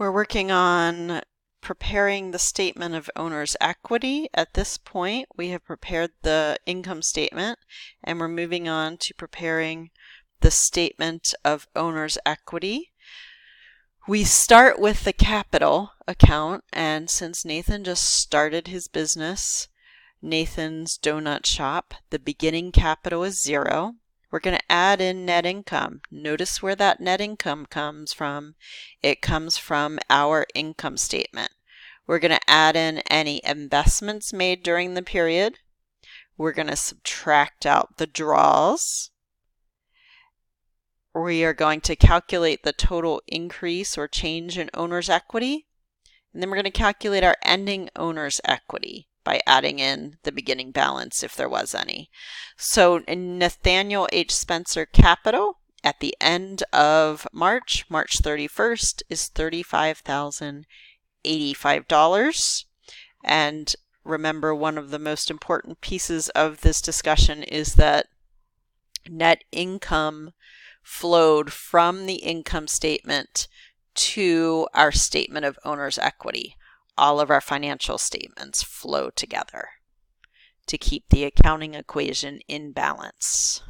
We're working on preparing the statement of owner's equity. At this point, we have prepared the income statement, and we're moving on to preparing the statement of owner's equity. We start with the capital account, and since Nathan just started his business, Nathan's Donut Shop, the beginning capital is 0. We're going to add in net income. Notice where that net income comes from. It comes from our income statement. We're going to add in any investments made during the period. We're going to subtract out the draws. We are going to calculate the total increase or change in owner's equity. And then we're going to calculate our ending owner's equity by adding in the beginning balance if there was any. So in Nathaniel H. Spencer Capital at the end of March 31st is $35,085. And remember, one of the most important pieces of this discussion is that net income flowed from the income statement to our statement of owner's equity. All of our financial statements flow together to keep the accounting equation in balance.